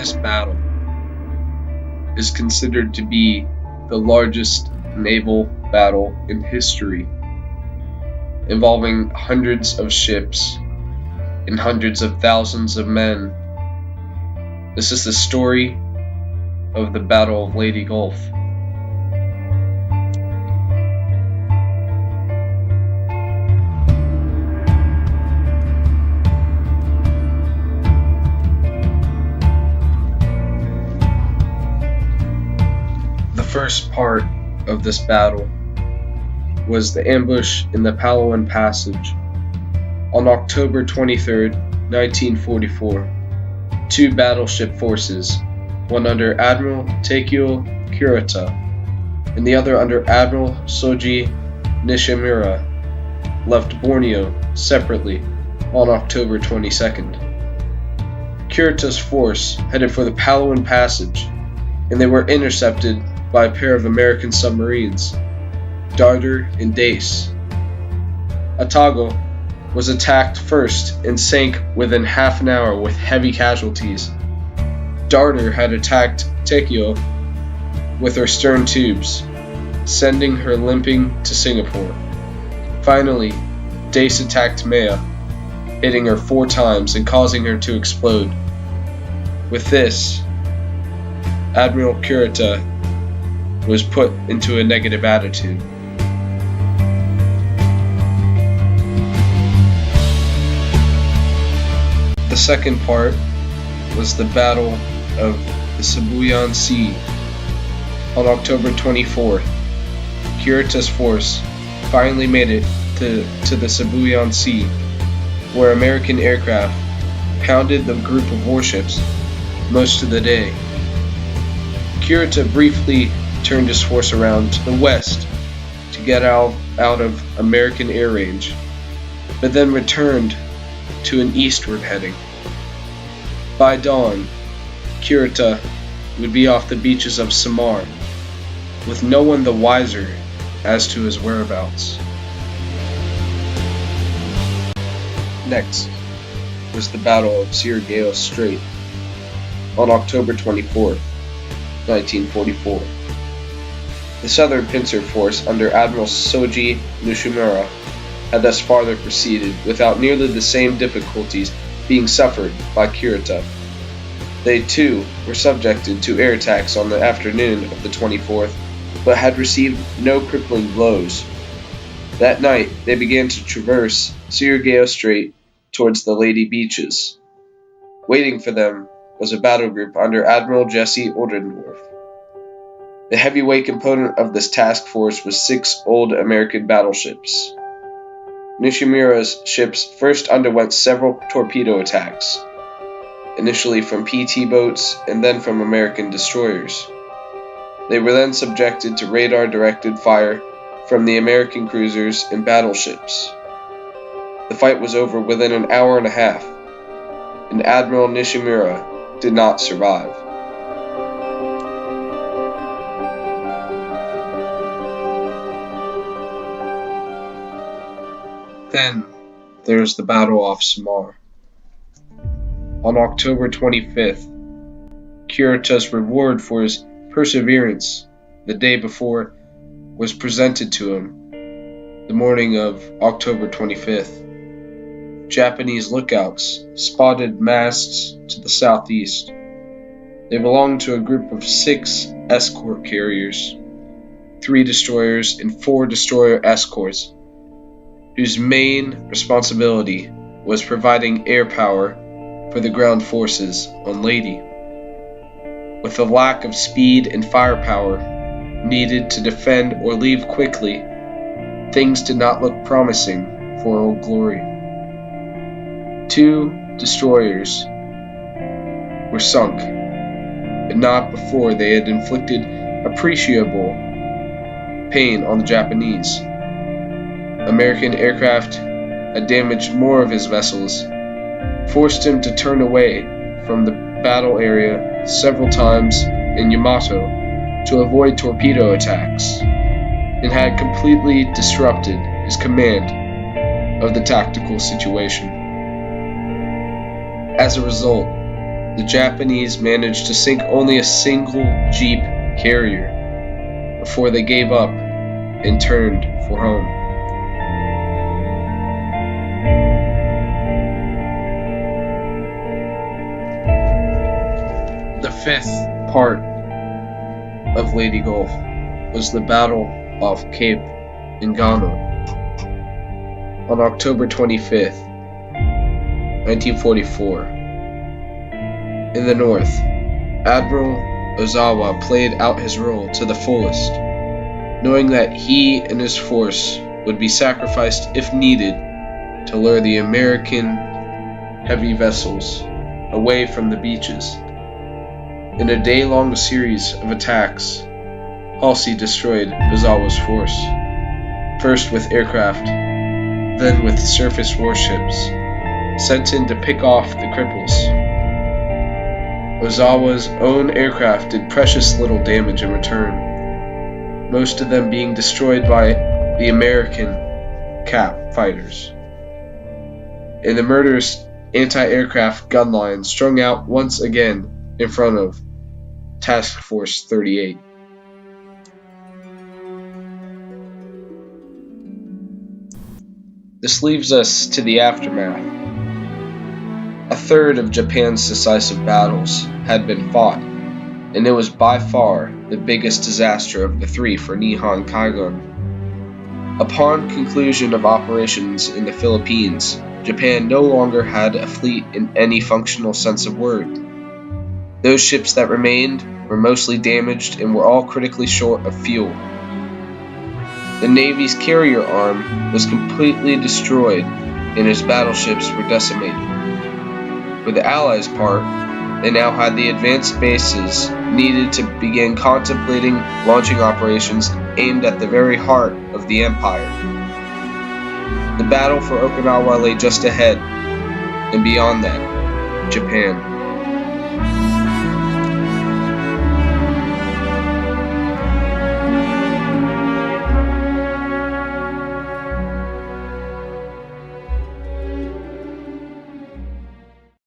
this battle is considered to be the largest naval battle in history, involving hundreds of ships and hundreds of thousands of men. This is the story of the Battle of Leyte Gulf. The first part of this battle was the ambush in the Palawan Passage. On October 23, 1944, two battleship forces, one under Admiral Takeo Kurita and the other under Admiral Soji Nishimura, left Borneo separately on October 22nd. Kurita's force headed for the Palawan Passage, and they were intercepted by a pair of American submarines, Darter and Dace. Atago was attacked first and sank within half an hour with heavy casualties. Darter had attacked Takeo with her stern tubes, sending her limping to Singapore. Finally, Dace attacked Maya, hitting her 4 times and causing her to explode. With this, Admiral Kurita was put into a negative attitude. The second part was the Battle of the Sibuyan Sea. On October 24th, Kurita's force finally made it to the Sibuyan Sea, where American aircraft pounded the group of warships most of the day. Kurita briefly turned his force around to the west to get out of American air range, but then returned to an eastward heading. By dawn, Kurita would be off the beaches of Samar, with no one the wiser as to his whereabouts. Next was the Battle of Surigao Strait on October 24th, 1944. The Southern Pincer Force under Admiral Soji Nishimura had thus farther proceeded without nearly the same difficulties being suffered by Kurita. They too were subjected to air attacks on the afternoon of the 24th, but had received no crippling blows. That night they began to traverse Surigao Strait towards the Leyte beaches. Waiting for them was a battle group under Admiral Jesse Oldendorf. The heavyweight component of this task force was 6 old American battleships. Nishimura's ships first underwent several torpedo attacks, initially from PT boats and then from American destroyers. They were then subjected to radar-directed fire from the American cruisers and battleships. The fight was over within an hour and a half, and Admiral Nishimura did not survive. Then there was the Battle off Samar. On October 25th, Kurita's reward for his perseverance the day before was presented to him. The morning of October 25th, Japanese lookouts spotted masts to the southeast. They belonged to a group of 6 escort carriers, 3 destroyers and 4 destroyer escorts, whose main responsibility was providing air power for the ground forces on Leyte. With the lack of speed and firepower needed to defend or leave quickly, things did not look promising for Old Glory. 2 destroyers were sunk, but not before they had inflicted appreciable pain on the Japanese. American aircraft had damaged more of his vessels, forced him to turn away from the battle area several times in Yamato to avoid torpedo attacks, and had completely disrupted his command of the tactical situation. As a result, the Japanese managed to sink only a single Jeep carrier before they gave up and turned for home. The fifth part of Leyte Gulf was the Battle off Cape Engano on October 25th, 1944. In the north, Admiral Ozawa played out his role to the fullest, knowing that he and his force would be sacrificed if needed to lure the American heavy vessels away from the beaches. In a day-long series of attacks, Halsey destroyed Ozawa's force, first with aircraft, then with surface warships, sent in to pick off the cripples. Ozawa's own aircraft did precious little damage in return, most of them being destroyed by the American cap fighters. And the murderous anti-aircraft gun line strung out once again in front of Task Force 38. This leaves us to the aftermath. A third of Japan's decisive battles had been fought, and it was by far the biggest disaster of the three for Nihon Kaigan. Upon conclusion of operations in the Philippines, Japan no longer had a fleet in any functional sense of word. Those ships that remained were mostly damaged and were all critically short of fuel. The Navy's carrier arm was completely destroyed, and its battleships were decimated. For the Allies' part, they now had the advanced bases needed to begin contemplating launching operations aimed at the very heart of the empire. The battle for Okinawa lay just ahead, and beyond that, Japan.